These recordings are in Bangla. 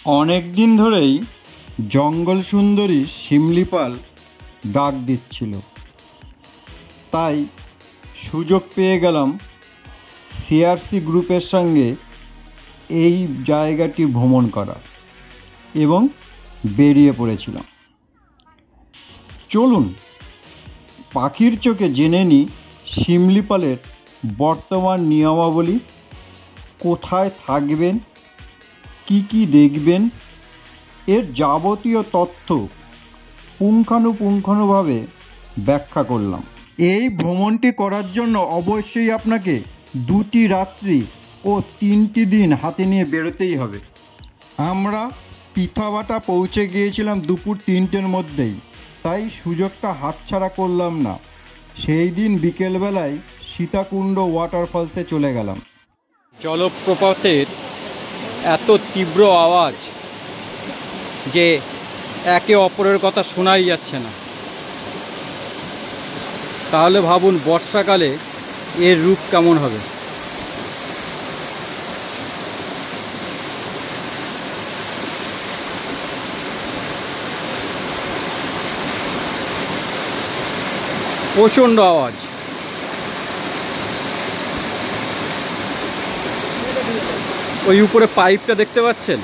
অনেক দিন ধরেই জঙ্গল সুন্দরী শিমলিপাল ডাক দিচ্ছিল, তাই সুযোগ পেয়ে গেলাম সিআরসি গ্রুপের সঙ্গে এই জায়গাটি ভ্রমণ করা এবং বেরিয়ে পড়েছিলাম। চলুন পাখির চোখে জেনে নিই শিমলিপালের বর্তমান নিয়মাবলী, কোথায় থাকবেন, কি কি দেখবেন, এর যাবতীয় তথ্য পুঙ্খানুপুঙ্খানুভাবে ব্যাখ্যা করলাম। এই ভ্রমণটি করার জন্য অবশ্যই আপনাকে 2টি রাত্রি ও 3টি দিন হাতে নিয়ে বেরোতেই হবে। আমরা পিথাবাটা পৌঁছে গিয়েছিলাম দুপুর 3টের মধ্যেই, তাই সুযোগটা হাতছাড়া করলাম না। সেই দিন বিকেলবেলায় সীতাকুণ্ড ওয়াটারফলসে চলে গেলাম। জলপ্রপাতের এত তীব্র আওয়াজ যে একে অপরের কথা শোনাই যাচ্ছে না। তাহলে ভাবুন বর্ষাকালে এর রূপ কেমন হবে। প্রচণ্ড আওয়াজ। ওই উপরে পাইপটা দেখতে পাচ্ছেন,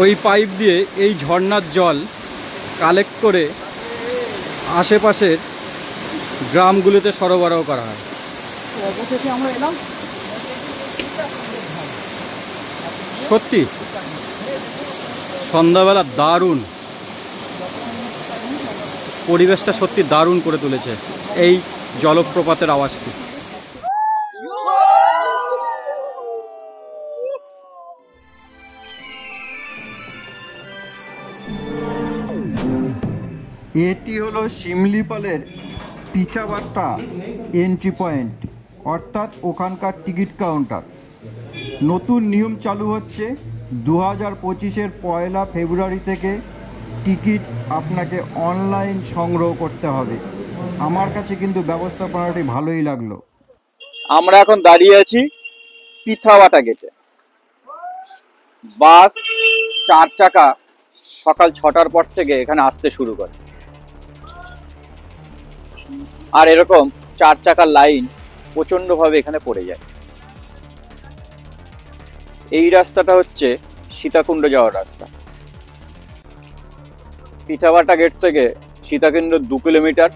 ওই পাইপ দিয়ে এই ঝর্ণার জল কালেক্ট করে আশেপাশের গ্রামগুলোতে সরবরাহ করা হয়। অবশেষে আমরা এলাম। সত্যি সন্ধ্যাবেলা দারুণ পরিবেশটা, সত্যি দারুণ করে তুলেছে এই জলপ্রপাতের আওয়াজটি। এটি হলো শিমলিপালের পিঠাবাটা এন্ট্রি পয়েন্ট, অর্থাৎ ওখানকার টিকিট কাউন্টার। নতুন নিয়ম চালু হচ্ছে 2025-এর 1 ফেব্রুয়ারি থেকে টিকিট আপনাকে অনলাইন সংগ্রহ করতে হবে। আমার কাছে কিন্তু ব্যবস্থাপনাটি ভালোই লাগলো। আমরা এখন দাঁড়িয়ে আছি পিথাবাটা গেটে। বাস 4 চাকা সকাল 6টার পর থেকে এখানে আসতে শুরু করে, আর এরকম 4 চাকার লাইন প্রচণ্ডভাবে এখানে পড়ে যায়। এই রাস্তাটা হচ্ছে সীতাকুণ্ড যাওয়ার রাস্তা। পিথাবাটা গেট থেকে Sitakunda 2 kilometre,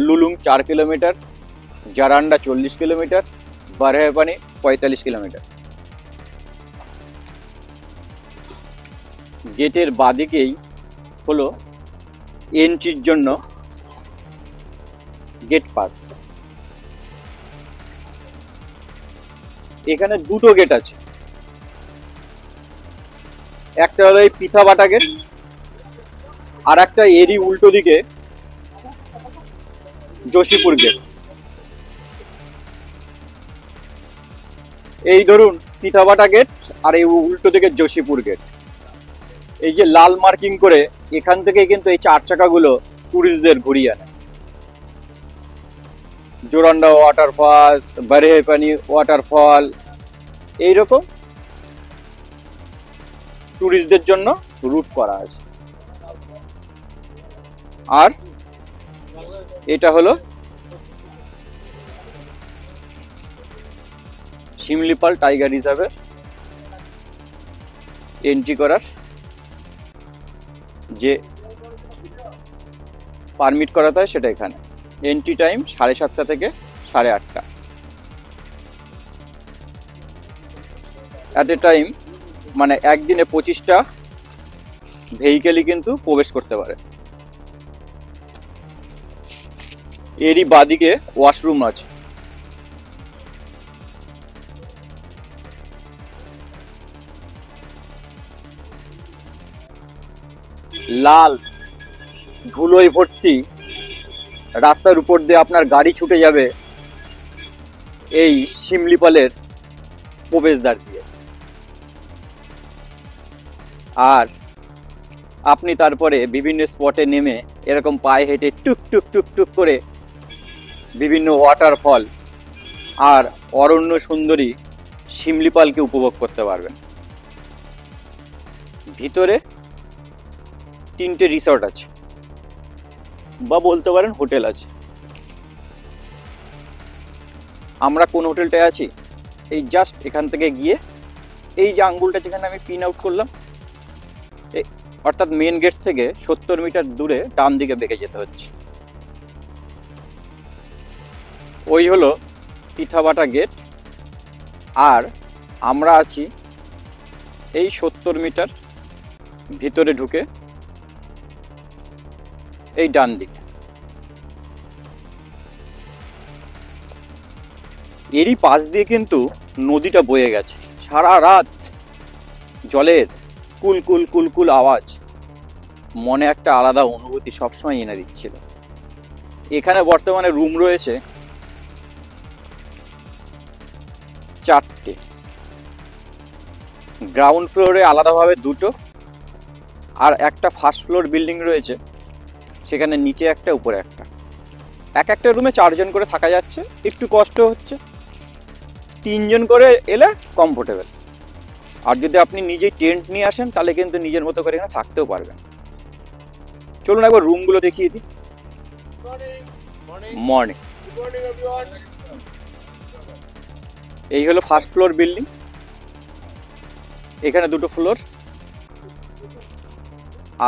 Lulung 4 kilometre, Jaranda 40 kilometre, Barehipani 45 kilometre. গেটের বাদিকেই হলো এন্ট্রির জন্য গেট পাস। এখানে 2টো গেট আছে, একটা হলো এই পিথাবাটা গেট, আর একটা এরই উল্টো দিকে যোশীপুর গেট। এই ধরুন পিথাবাটা গেট আর এই উল্টো দিকে যোশীপুর গেট। এই যে লাল মার্কিং করে, এখান থেকে কিন্তু এই 4 চাকাগুলো টুরিস্টদের ঘুরিয়ে আনে। জোরান্ডা ওয়াটারফল, বারহেপানি ওয়াটারফল, এইরকম টুরিস্টদের জন্য রুট করা আছে। আর এটা হলো শিমলিপাল টাইগার রিজার্ভে এন্ট্রি করার যে পারমিট করাতে হয় সেটা এখানে। এন্ট্রি টাইম 7:30 থেকে 8:30। অ্যাট এ টাইম মানে একদিনে 25টা ভেহিকেলই কিন্তু প্রবেশ করতে পারে। এরই বাদিকে ওয়াশরুম আছে। লাল ধুলোয় ভর্তি রাস্তার উপর দিয়ে আপনার গাড়ি ছুটে যাবে এই শিমলিপালের প্রবেশদ্বার দিয়ে, আর আপনি তারপরে বিভিন্ন স্পটে নেমে এরকম পায়ে হেঁটে টুক টুক টুক টুক করে বিভিন্ন ওয়াটারফল আর অরণ্য সুন্দরী শিমলিপালকে উপভোগ করতে পারবেন। ভিতরে 3টে রিসর্ট আছে, বা বলতে পারেন হোটেল আছে। আমরা কোন হোটেলটায় আছি, এই জাস্ট এখান থেকে গিয়ে এই যে আঙ্গুলটা যেখানে আমি পিন আউট করলাম, অর্থাৎ মেন গেট থেকে 70 মিটার দূরে ডান দিকে বেঁকে যেতে হচ্ছে। ওই হলো পিঠাবাটা গেট। আর আমরা আছি এই 70 মিটার ভিতরে ঢুকে এই ডান দিকে। এরই পাশ দিয়ে কিন্তু নদীটা বয়ে গেছে। সারা রাত জলের কুলকুল কুলকুল আওয়াজ মনে একটা আলাদা অনুভূতি সবসময় এনে দিচ্ছিল। এখানে বর্তমানে রুম রয়েছে 4টে, গ্রাউন্ড ফ্লোরে আলাদাভাবে 2টো, আর একটা ফার্স্ট ফ্লোর বিল্ডিং রয়েছে, সেখানে নিচে একটা উপরে একটা। একটা রুমে 4 জন করে থাকা যাচ্ছে, একটু কষ্ট হচ্ছে। 3 জন করে এলে কমফোর্টেবল। আর যদি আপনি নিজেই টেন্ট নিয়ে আসেন তাহলে কিন্তু নিজের মতো করে এখানে থাকতেও পারবেন। চলুন একবার রুমগুলো দেখিয়ে দিই। মর্নিং। এই হলো ফার্স্ট ফ্লোর বিল্ডিং। এখানে 2টো ফ্লোর,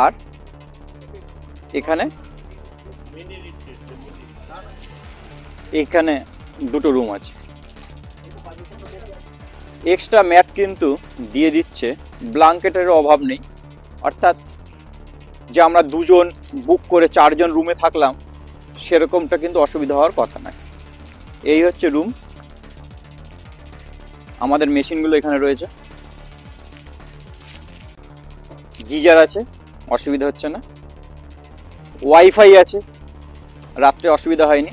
আর এখানে 2টো রুম আছে। এক্সট্রা ম্যাট কিন্তু দিয়ে দিচ্ছে, ব্ল্যাঙ্কেটের অভাব নেই। অর্থাৎ যে আমরা 2 জন বুক করে 4 জন রুমে থাকলাম সেরকমটা কিন্তু অসুবিধা হওয়ার কথা নয়। এই হচ্ছে রুম। আমাদের মেশিনগুলো এখানে রয়েছে, গিজার আছে, অসুবিধা হচ্ছে না। ওয়াইফাই আছে, রাত্রে অসুবিধা হয়নি,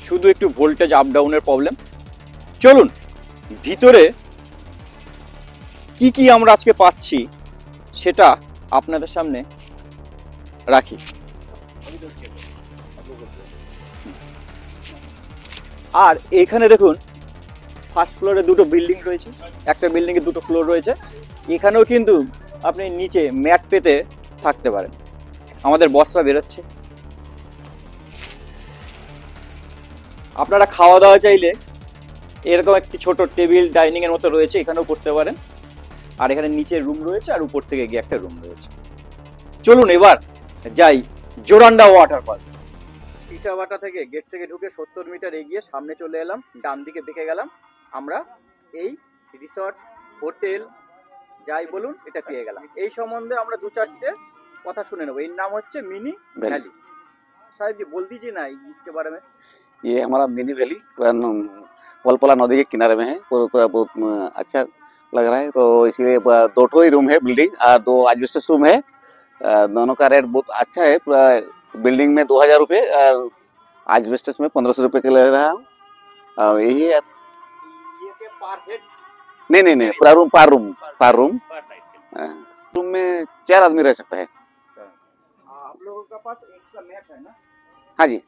শুধু একটু ভোল্টেজ আপ ডাউনের প্রবলেম। চলুন ভিতরে কি কি আমরা আজকে পাচ্ছি সেটা আপনাদের সামনে রাখি। আর এখানে দেখুন ফার্স্ট ফ্লোরে 2টো বিল্ডিং রয়েছে, একটা বিল্ডিং এ 2টো ফ্লোর রয়েছে। এখানেও কিন্তু আপনি নিচে ম্যাট পেতে থাকতে পারেন। আমাদের বসরা বেরোচ্ছে। আপনারা খাওয়া দাওয়া চাইলে এরকম একটি ছোট টেবিল ডাইনিং এর মতো রয়েছে, এখানেও করতে পারেন। আর এখানে নিচে রুম রয়েছে, আর উপর থেকে গিয়ে একটা রুম রয়েছে। চলুন এবার যাই জোরান্ডা ওয়াটারফলস। পিঠাবাটা থেকে গেট থেকে ঢুকে 70 মিটার এগিয়ে সামনে চলে এলাম, ডান দিকে দেখে গেলাম আমরা এই রিসর্ট, হোটেল যাই বলুন এটা পেয়ে গেলাম। এই সম্বন্ধে আমরা 2-4টে কথা শুনে নেবো। এর নাম হচ্ছে মিনি ভ্যালি। शायद जी बोल दीजिए ना इसके बारे में। ये हमारा मिनी वैली पलपला नदी के किनारे में है। पूरा बहुत अच्छा लग रहा है। तो इसीलिए 2 ही रूम है बिल्डिंग, और 2 एडजस्टेड रूम है। दोनों का रेट बहुत अच्छा है। पूरा बिल्डिंग में 2000 रुपये और एडजस्टेड में 1500 रुपये के ले रहा हूँ। यही है। नहीं पूरा रूम पर रूम में 4 आदमी रह सकता है। आप लोगों का पास एक्स्ट्रा मैट है ना? हाँ जी।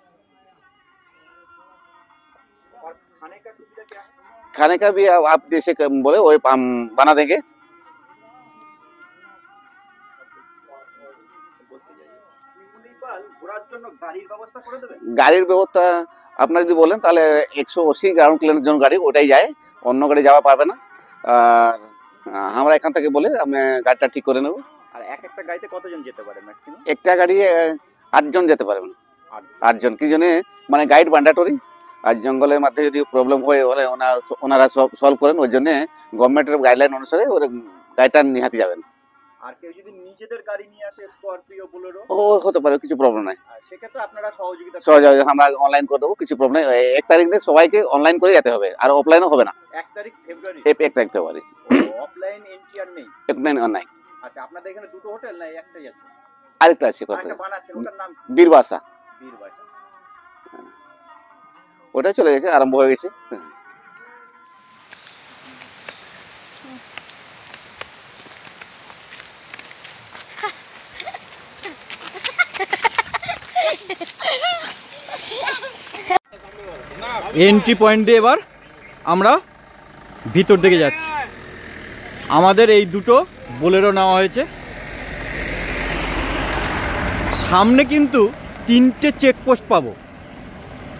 और खाने का सुविधा क्या है? खाने का भी आप जैसे बोले वही हम बना देंगे। গাড়ির ব্যবস্থা আপনারা যদি বলেন তাহলে 180 গ্রাউন্ড ক্লিয়ারেন্স জন গাড়ি ওটাই যায়, অন্য গাড়ি যাওয়া পাবে না। আর আমরা এখান থেকে বলে আমি গাড়িটা ঠিক করে নেব। আর একটা গাড়িতে কতজন যেতে পারে ম্যাক্সিমাম? একটা গাড়ি 8 জন যেতে পারবেন। 8 জন কি জন্য মানে গাইড ম্যান্ডেটরি। আর জঙ্গলের মধ্যে যদি প্রবলেম হয় হলে ওনারা সব সলভ করেন। ওই জন্য গভর্নমেন্টের গাইডলাইন অনুসারে ওর গাড়িটা নিহাতি যাবেন। আর কেউ যদি নিজেদের গাড়ি নিয়ে আসে, স্করপিও বোলেরো, ও হতে পারে, কিছু প্রবলেম নাই। সেক্ষেত্রে আপনারা সহযোগিতা আমরা অনলাইন করে দেবো, কিছু প্রবলেম নেই। 1 তারিখ দিয়ে সবাইকে অনলাইন করে যেতে হবে, আর অফলাইনও হবে না। 1 তারিখ ফেব্রুয়ারি। 1 তারিখ ফেব্রুয়ারি। অফলাইন এন্ট্রি আর নেই? নাই। আচ্ছা, আপনাদের এখানে 2টো হোটেল নাই একটাই আছে? আরেকটা আছে। একটা বানাচ্ছেন, ওটার নাম বীরবাসা। বীরবাসা। ওটা চলে গেছে, আরম্ভ হয়ে গেছে। এন্ট্রি পয়েন্ট দিয়ে এবার আমরা ভিতর দিকে যাচ্ছি। আমাদের এই 2টো বোলেরো নেওয়া হয়েছে। সামনে কিন্তু 3টে চেকপোস্ট পাবো,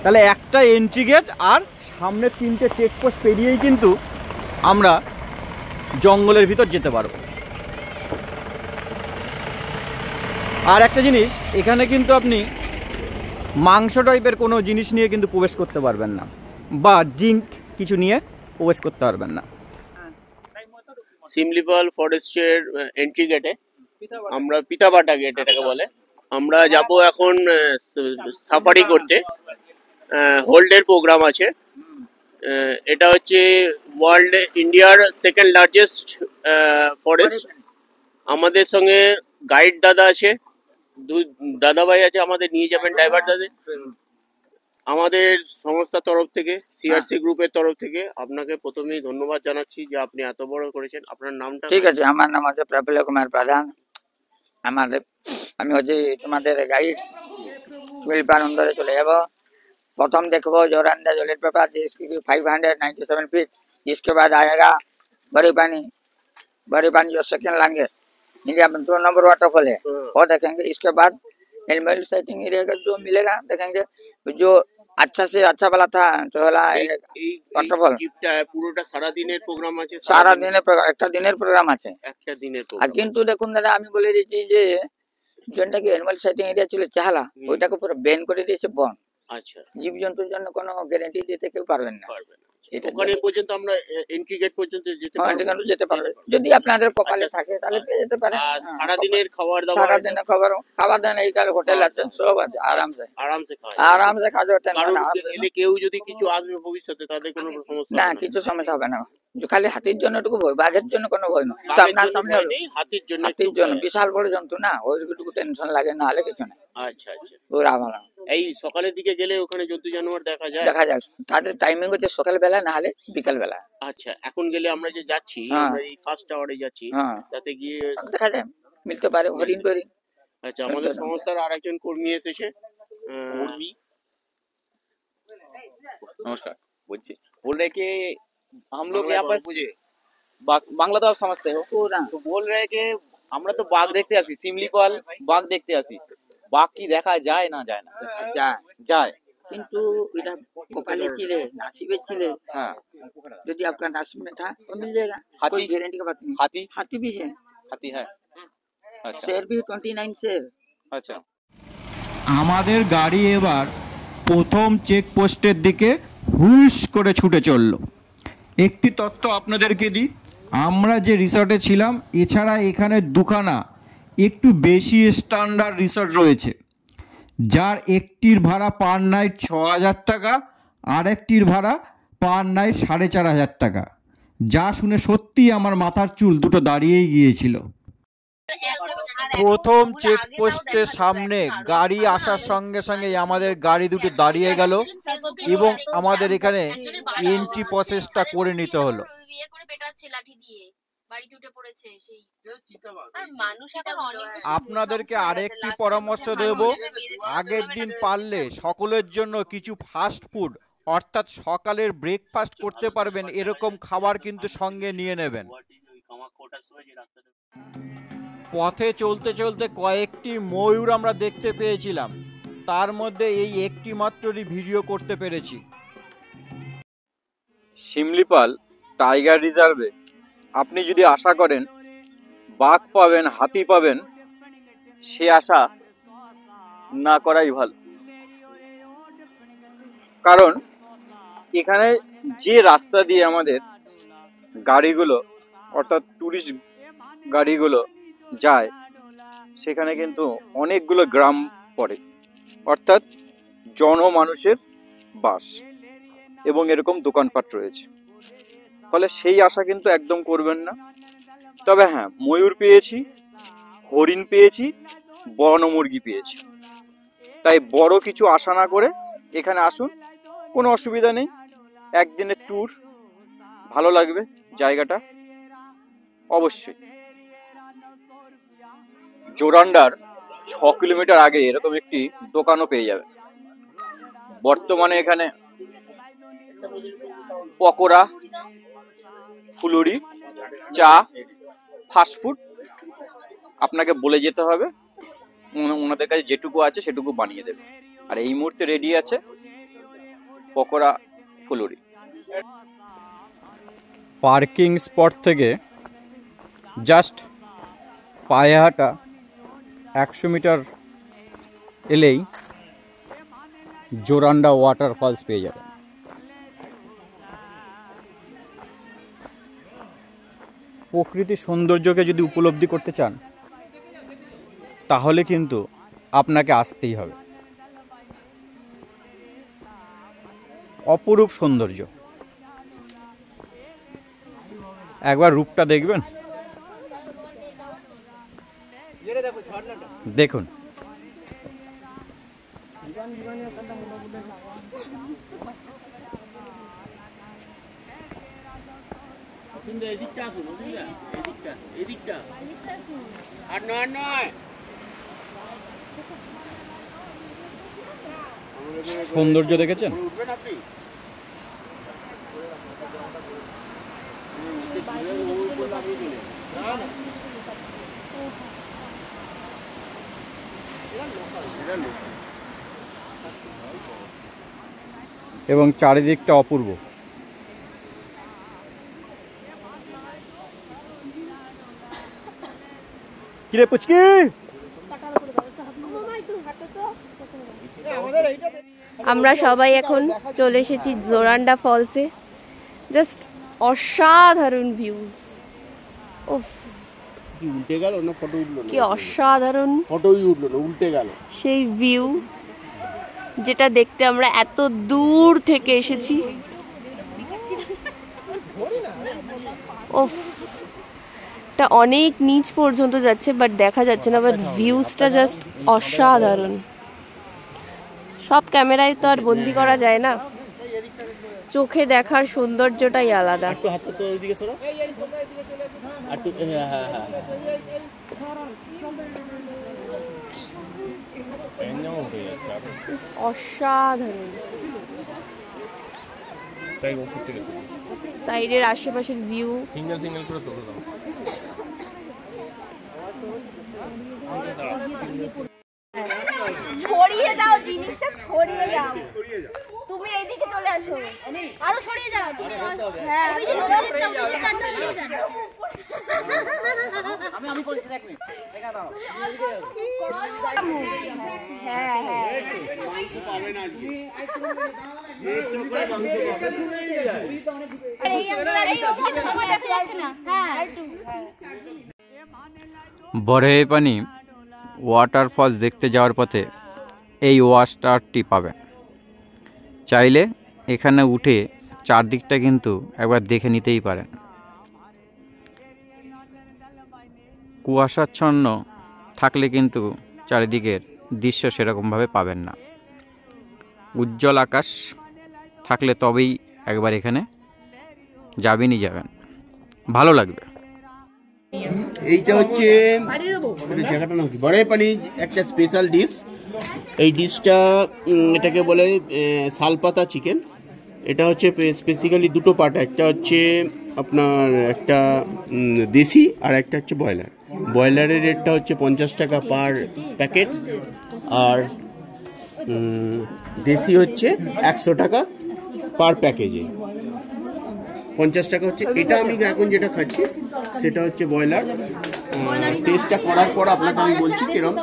তাহলে একটা এন্ট্রি গেট আর সামনে 3টে চেকপোস্ট পেরিয়েই কিন্তু আমরা জঙ্গলের ভিতর যেতে পারবো। আর একটা জিনিস, এখানে কিন্তু আপনি মাংস টাইপের কোনো জিনিস নিয়ে কিন্তু প্রবেশ করতে পারবেন না, বা ড্রিঙ্ক কিছু নিয়ে প্রবেশ করতে পারবেন না। সিমলিপাল ফরেস্টের এন্ট্রি গেটে, আমরা পিতাবাটা গেট এটাকে বলে, আমরা যাব এখন সাফারি করতে। হোল্ডের প্রোগ্রাম আছে। এটা হচ্ছে ওয়ার্ল্ড ইন্ডিয়ার সেকেন্ড লার্জেস্ট ফরেস্ট। আমাদের সঙ্গে গাইড দাদা আছে, দাদা ভাই আছে, আমাদের নিয়ে যাবেন ড্রাইভার দাদা। আমাদের সংস্থার তরফ থেকে, সিআরসি গ্রুপের তরফ থেকে আপনাকে প্রথমেই ধন্যবাদ জানাচ্ছি যে আপনি এত বড় করেছেন। আপনার নামটা? ঠিক আছে, আমার নাম হচ্ছে প্রফুল্ল কুমার প্রধান। আমি হচ্ছে তোমাদের গাইড। শিমলিপাল অন্দরে চলে যাব। प्रथम देखो जोरांदा जलेर प्रपात जिसकी 597 फीट। इसके बाद आएगा बड़ी पानी जो सेकेंड लाएंगे इंडिया में 2 नंबर वाटरफॉल है, वो देखेंगे। इसके बाद एनिमल साइटिंग एरिया का जो मिलेगा देखेंगे, जो अच्छा से अच्छा वाला था तो वाला वाटरफॉल। পুরোটা সারা দিনের প্রোগ্রাম আছে? সারা দিনের একটা দিনের প্রোগ্রাম আছে, একটা দিনের আর প্রোগ্রাম। কিন্তু দেখুন দাদা, আমি বলে দিচ্ছি যে যেটা কি এনিমাল সাইটিং এরিয়া ছিল চাহলা, ওইটাকে পুরো ব্যান করে দিয়েছে বন। আচ্ছা, জীবজন্তুর জন্য কোনো গ্যারান্টি দিতে কেউ পারবেন না। ওখানে পর্যন্ত আমরা এন্ট্রি গেট পর্যন্ত যেতে পারবো? যেতে পারবে যদি আপনাদের কপালে থাকে, তাহলে পেয়ে যেতে পারেন। সারা দিনের খাবার দাবার? সারা দিনের খাবার দাবার এইখানে হোটেল আছে, সব আছে, আরামসে খাওয়া এলে কেউ যদি কিছু আসবে ভবিষ্যতে, তাদের কোনো সমস্যা না, কিছু সমস্যা হবে না। খালি হাতির জন্য একটু ভয়, বাঘের জন্য কোনো ভয় না। আপনার সামনে হাতির জন্য বিশাল বড় জন্তু না, ওইটুকু টেনশন লাগে, না হলে কিছু না। আচ্ছা আচ্ছা, পুরা ভালো। এই সকালের দিকে গেলে ওখানে জন্তু জানোয়ার দেখা যায়? তাদের টাইমিং হচ্ছে সকাল বেলা, না হলে বিকাল বেলা। আচ্ছা, এখন গেলে আমরা যে যাচ্ছি, আমরা এই ফার্স্ট আওয়ারে যাচ্ছি, তাতে গিয়ে দেখা যায় মিলতে পারে হরিণ টরিণ। আচ্ছা, আমাদের সংস্থার আরেকজন কর্মী এসেছে। কর্মী, नमस्कार। बोलिए, बोल रहे कि हम लोग यहाँ पर बांग्ला तो आप समझते हो, तो बोल रहे कि আমরা তো বাঘ দেখতে আসি, শিমলিপাল বাঘ দেখতে আসি, বাঘ কি দেখা যায় না যায় না? যায়, কিন্তু এটা কপালে ছিলে, नसीबे ছিলে। हाँ, यदि आपका नसीब में था तो मिल जाएगा, कोई गारंटी का बात नहीं। हाथी भी है, हाथी है। अच्छा, शेर भी 29 शेर। अच्छा, আমাদের গাড়ি এবার প্রথম চেকপোস্টের দিকে হুশ করে ছুটে চলল। একটি তথ্য আপনাদেরকে দিই, আমরা যে রিসর্টে ছিলাম, এছাড়া এখানে দুখানা একটু বেশি স্ট্যান্ডার্ড রিসর্ট রয়েছে, যার একটির ভাড়া পার নাইট 6000 টাকা, আর একটির ভাড়া পার নাইট 4500 টাকা। যা শুনে সত্যিই আমার মাথার চুল দুটো দাঁড়িয়েই গিয়েছিল। প্রথম চেকপোস্টের সামনে গাড়ি আসার সঙ্গে সঙ্গে আমাদের গাড়ি দুটো দাঁড়িয়ে গেল এবং আমাদের এখানে এন্ট্রি প্রসেসটা করে নিতে হলো। আপনাদেরকে আরেকটি পরামর্শ দেব, আগের দিন পারলে সকলের জন্য কিছু ফাস্ট ফুড, অর্থাৎ সকালের ব্রেকফাস্ট করতে পারবেন এরকম খাবার কিন্তু সঙ্গে নিয়ে নেবেন। পথে চলতে চলতে কয়েকটি ময়ূর আমরা দেখতে পেয়েছিলাম, তার মধ্যে এই একটি মাত্রই ভিডিও করতে পেরেছি। শিমলিপাল টাইগার রিজার্ভে আপনি যদি আশা করেন বাঘ পাবেন, হাতি পাবেন, সে আশা না করাই ভালো। কারণ এখানে যে রাস্তা দিয়ে আমাদের গাড়িগুলো, অর্থাৎ টুরিস্ট গাড়িগুলো যায়, সেখানে কিন্তু অনেকগুলো গ্রাম পড়ে, অর্থাৎ জনমানুষের বাস এবং এরকম দোকানপাট রয়েছে। ফলে সেই আশা কিন্তু একদম করবেন না। তবে হ্যাঁ, ময়ূর পেয়েছি, হরিণ পেয়েছি, বনমুরগি পেয়েছি, তাই বড় কিছু আশা না করে এখানে আসুন, কোনো অসুবিধা নেই। একদিনের ট্যুর, ভালো লাগবে জায়গাটা অবশ্যই। জোরান্ডার 6 কিলোমিটার আগে এরকম একটি দোকানও পেয়ে যাবে। বর্তমানে এখানে পকোড়া, ফুলুরি, চা ফাস্ট ফুড, আপনাকে বলে যেতে হবে, ওনাদের কাছে যেটুকু আছে সেটুকু বানিয়ে দেবে। আর এই মুহূর্তে রেডি আছে পকোড়া ফুলুরি। পার্কিং স্পট থেকে জাস্ট পায়ে হাঁটা 100 মিটার এলেই জোরান্ডা ওয়াটারফলস পেয়ে যাবেন। প্রকৃতির সৌন্দর্যকে যদি উপলব্ধি করতে চান তাহলে কিন্তু আপনাকে আসতেই হবে। অপরূপ সৌন্দর্য, একবার রূপটা দেখবেন। দেখুন সৌন্দর্য দেখেছেন? এবং চারিদিকটা অপূর্ব। কিরে পুচকি, আমরা সবাই এখন চলে এসেছি জোরান্ডা ফলসে। জাস্ট অসাধারণ ভিউজ। উফ, উল্টে গেল না ফটো উঠলো না? কি অসাধারণ, ফটোই উঠলো না, উল্টে গেল সেই ভিউ যেটা দেখতে আমরা এত দূর থেকে এসেছি। উফ, এটা অনেক নিচ পর্যন্ত যাচ্ছে বাট দেখা যাচ্ছে না, বাট ভিউজটা জাস্ট অসাধারণ। সব ক্যামেরায় তো আর বন্দি করা যায় না, চোখে দেখার সৌন্দর্যটাই আলাদা। অসাধারণ। সাইডের আশেপাশের ভিউ, ছড়িয়ে দাও জিনিসটা, ছড়িয়ে দাও। তুমি এইদিকে চলে আসো, আরো ছড়িয়ে যাও তুমি। হ্যাঁ আমি যে ছড়িয়ে দিতাম তুমি কাটটা দিয়ে যাও। আমি বলছি দেখ নি দেখা দাও। হ্যাঁ হ্যাঁ মাংস পাবে না আজকে, এই চোখে মাংস পাবে না। এই দেখা যাচ্ছে না। হ্যাঁ বরেপানি ওয়াটারফলস দেখতে যাওয়ার পথে এই ওয়াশটারটি পাবেন। চাইলে এখানে উঠে চারদিকটা কিন্তু একবার দেখে নিতেই পারেন। কুয়াশাচ্ছন্ন থাকলে কিন্তু চারিদিকের দৃশ্য সেরকমভাবে পাবেন না। উজ্জ্বল আকাশ থাকলে তবেই একবার এখানে যাবেনই যাবেন, ভালো লাগবে। এইটা হচ্ছে জায়গাটার নাম কি, বরেপানি একটা স্পেশাল ডিশ। এই ডিশটা এটাকে বলে শালপাতা চিকেন। এটা হচ্ছে স্পেসিক্যালি দুটো পার্ট, একটা হচ্ছে আপনার একটা দেশি আর একটা হচ্ছে ব্রয়লার। ব্রয়লারের রেটটা হচ্ছে 50 টাকা পার প্যাকেট, আর দেশি হচ্ছে 100 টাকা পার প্যাকেজে। 50 টাকা হচ্ছে। এটা আমি এখন যেটা খাচ্ছি সেটা হচ্ছে ব্রয়লার। টেস্টটা করার পর আপনাকে আমি বলছি কিরম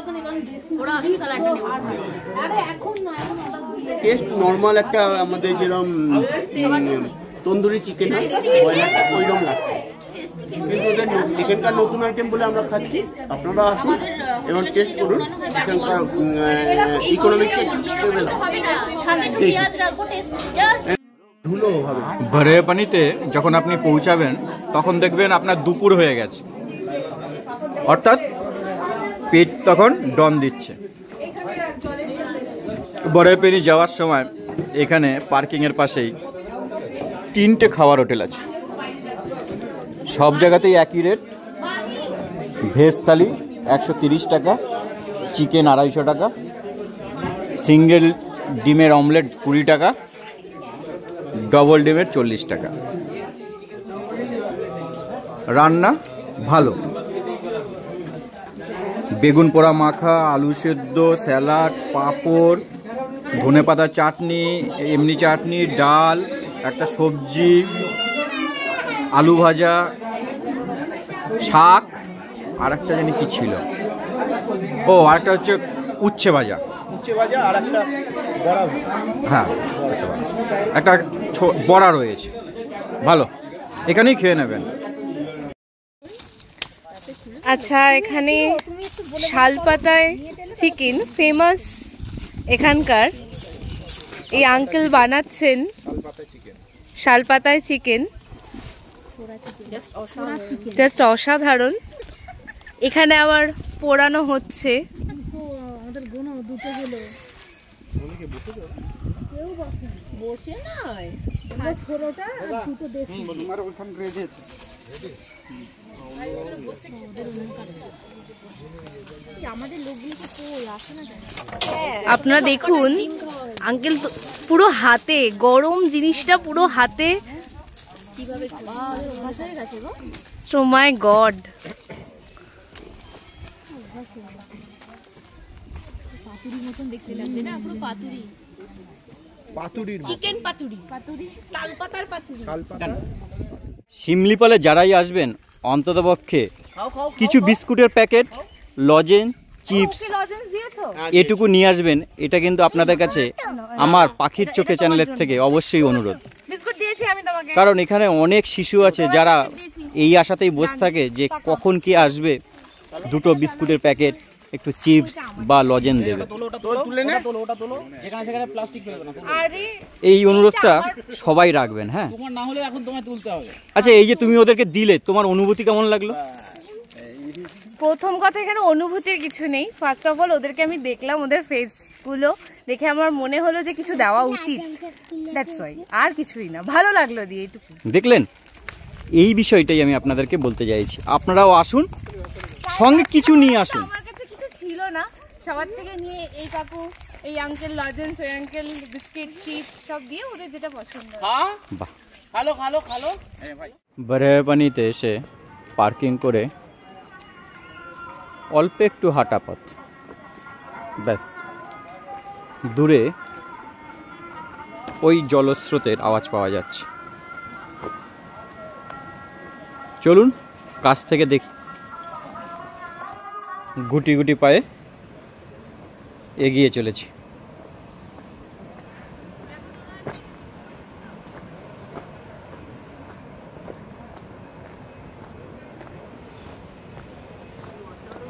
টেস্ট। নর্মাল একটা আমাদের যেরকম তন্দুরি চিকেন হয় ব্রয়লারটা ওইরকম লাগছে, কিন্তু ওদের এখানকার নতুন আইটেম বলে আমরা খাচ্ছি। আপনারা আসুন এবং টেস্ট করুন। এখানকার ইকোনমিক একটু স্টেবল বরেপানিতে যখন আপনি পৌঁছাবেন তখন দেখবেন আপনার দুপুর হয়ে গেছে, অর্থাৎ পেট তখন ডন দিচ্ছে। বরেপানি যাওয়ার সময় এখানে পার্কিংয়ের পাশেই 3টে খাওয়ার হোটেল আছে। সব জায়গাতেই একই রেট। ভেজ থালি 130 টাকা, চিকেন 250 টাকা, সিঙ্গেল ডিমের অমলেট 20 টাকা, ডবল ডিমের 40 টাকা। রান্না ভালো। বেগুন পোড়া মাখা, আলু সেদ্ধ, স্যালাড, পাঁপড়, ধনেপাতা চাটনি, এমনি চাটনি, ডাল, একটা সবজি, আলু ভাজা, শাক, আর একটা জানি কি ছিল, ও আরেকটা হচ্ছে উচ্ছে ভাজা, আর একটা বড়া, হ্যাঁ একটা বড়া রয়েছে। ভালো, এখানেই খেয়ে নেবেন। আচ্ছা, এখানে শালপাতায় চিকেন ফেমাস এখানকার। এই আঙ্কেল বানাচ্ছেন শালপাতায় চিকেন, জাস্ট অসাধারণ। এখানে আবার পোড়ানো হচ্ছে। আপনারা দেখুন, আঙ্কেল পুরো হাতে, গরম জিনিসটা পুরো হাতে। Oh my God! শিমলিপালে যারাই আসবেন অন্ততপক্ষে কিছু বিস্কুটের প্যাকেট, লজেন, চিপস এটুকু নিয়ে আসবেন। এটা কিন্তু আপনাদের কাছে আমার পাখির চোখে চ্যানেলের থেকে অবশ্যই অনুরোধ, কারণ এখানে অনেক শিশু আছে যারা এই আশাতেই বসে থাকে যে কখন কি আসবে, দুটো বিস্কুটের প্যাকেট, একটু চিপস বা লজেন দেবে। এই অনুরোধটা সবাই রাখবেন। হ্যাঁ, আচ্ছা, এই যে তুমি ওদেরকে দিলে, তোমার অনুভূতি কেমন লাগলো? প্রথম কথা, এখানে অনুভূতির কিছু নেই। ফার্স্ট অফ অল ওদেরকে আমি দেখলাম, ওদের ফেসগুলো দেখে আমার মনে হলো যে কিছু দেওয়া উচিত, দ্যাটস ওয়াই, আর কিছুই না। ভালো লাগলো দিয়ে এইটুকু। দেখলেন, এই বিষয়টাই আমি আপনাদেরকে বলতে চাইছি। আপনারাও আসুন, সঙ্গে কিছু নিয়ে আসুন। আমার কাছে কিছু ছিল না, সবার থেকে নিয়ে এই কাকু, এই আঙ্কেল লজেন্স, ওই আঙ্কেল বিস্কিট, চিপস সব দিয়ে ওদের যেটা পছন্দ। বাহ, খালো। বরেপানিতে এসে পার্কিং করে অল্প একটু হাঁটা পথ, ব্যাস দূরে ওই জলস্রোতের আওয়াজ পাওয়া যাচ্ছে। চলুন কাছ থেকে দেখি। গুটি গুটি পায়ে এগিয়ে চলেছি।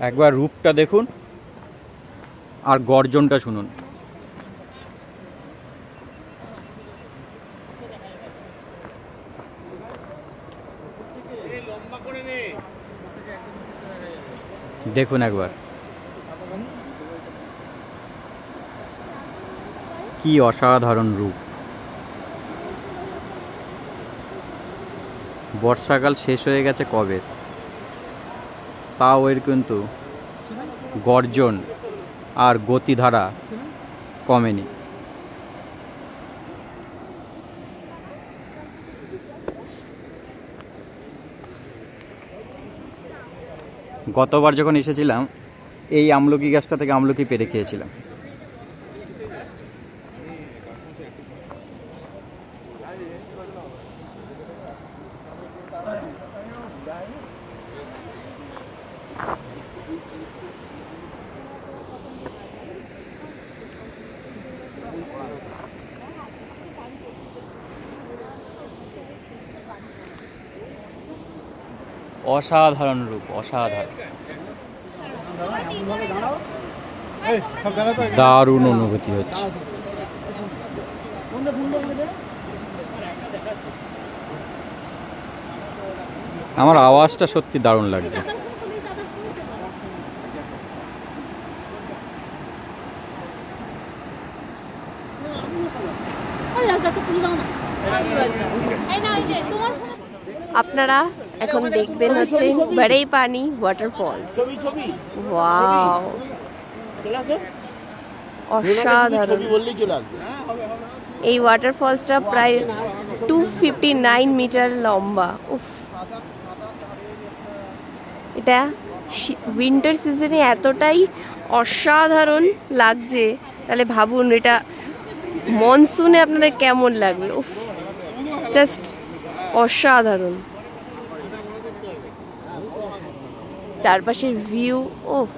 একবার রূপটা দেখুন আর গর্জনটা শুনুন। দেখুন একবার কি অসাধারণ রূপ। বর্ষাকাল শেষ হয়ে গেছে কবে, তাও এর কিন্তু গর্জন আর গতিধারা কমেনি। গতবার যখন এসেছিলাম এই আমলকি গাছটা থেকে আমলকি পেড়ে খেয়েছিলাম। অসাধারণ রূপ, অসাধারণ, দারুণ অনুভূতি হচ্ছে। আমার আওয়াজটা সত্যি দারুণ লাগছে। আপনারা এখন দেখবেন হচ্ছে বরেইপানি ওয়াটারফলস। ওয়াও, অসাধারণ। এই ওয়াটারফলসটা প্রায় 259 মিটার লম্বা। উফ, এটা উইন্টার সিজনে এতটাই অসাধারণ লাগছে, তাহলে ভাবুন এটা মনসুনে আপনাদের কেমন লাগবে। উফ, জাস্ট অসাধারণ। চারপাশের ভিউ, উফ।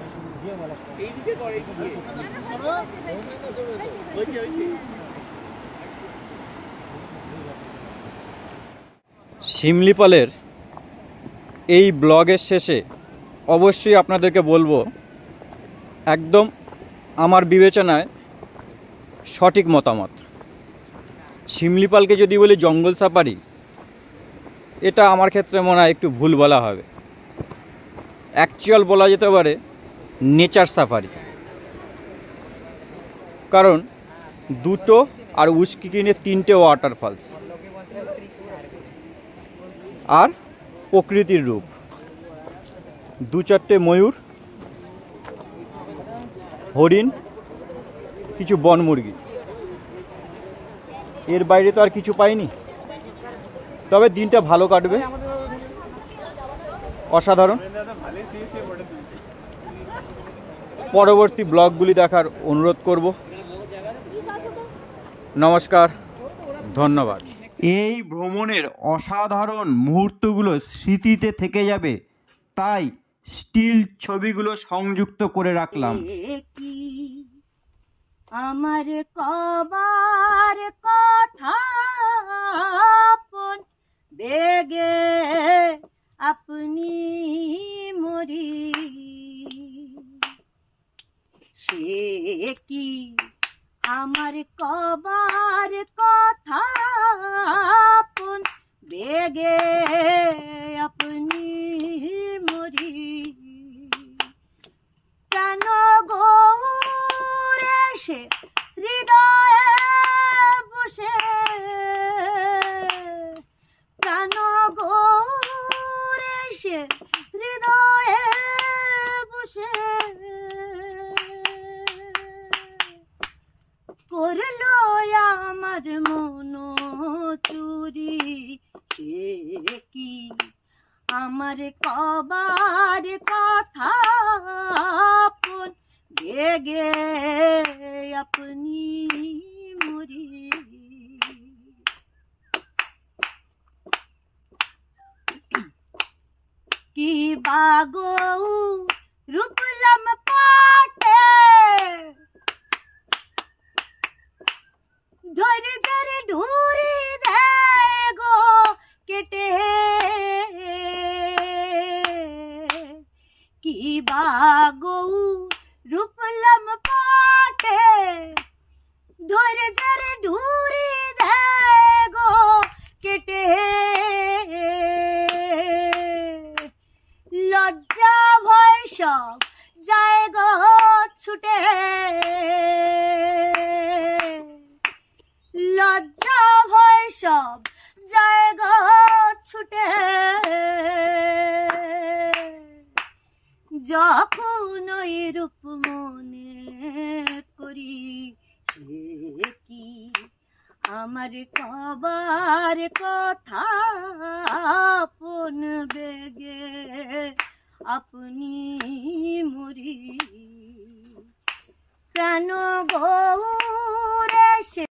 শিমলিপালের এই ব্লগের শেষে অবশ্যই আপনাদেরকে বলবো, একদম আমার বিবেচনায় সঠিক মতামত। শিমলিপালকে যদি বলি জঙ্গল সাফারি, এটা আমার ক্ষেত্রে মনে হয় একটু ভুল বলা হবে। অ্যাকচুয়াল বলা যেতে পারে নেচার সাফারি। কারণ দুটো আর উস্কিকিনে 3টে ওয়াটারফলস আর প্রকৃতির রূপ, 2-4টে ময়ূর, হরিণ, কিছু বনমুরগি, এর বাইরে তো আর কিছু পাইনি। তবে দিনটা ভালো কাটবে, অসাধারণ। পরবর্তী ব্লগগুলি দেখার অনুরোধ করব। নমস্কার, ধন্যবাদ। এই ভ্রমণের অসাধারণ মুহূর্তগুলো স্মৃতিতে থেকে যাবে, তাই স্টিল ছবিগুলো সংযুক্ত করে রাখলাম। আমার কবার কথা বেগে আপনি মরি, সে কি আমার কবার কথা বেগে আপনি মরি, প্রাণ গৌরে সে হৃদয়ে বসে, প্রাণ গৌরে সে হৃদয়ে বসে, করলো আমার মন চুরি, সে কি আমার কবার কথা বেগে আপনি মরি। কি বাগো রূপলাম পাটে, ধরে ধরে ঢুরি দেয় গো কেটে, কি বাগো রূপলাম পাটে, ধরে ধরে ঢুরি দেয় গো কেটে, লজ্জা ভয় সব যায় গো ছুটে, লজ্জা ভয় সব যায় গো ছুটে, যখন ওই রূপ মনে করি, সে কি আমার কবার কথা বেগে আপনি মরি, প্রাণ গৌরে সে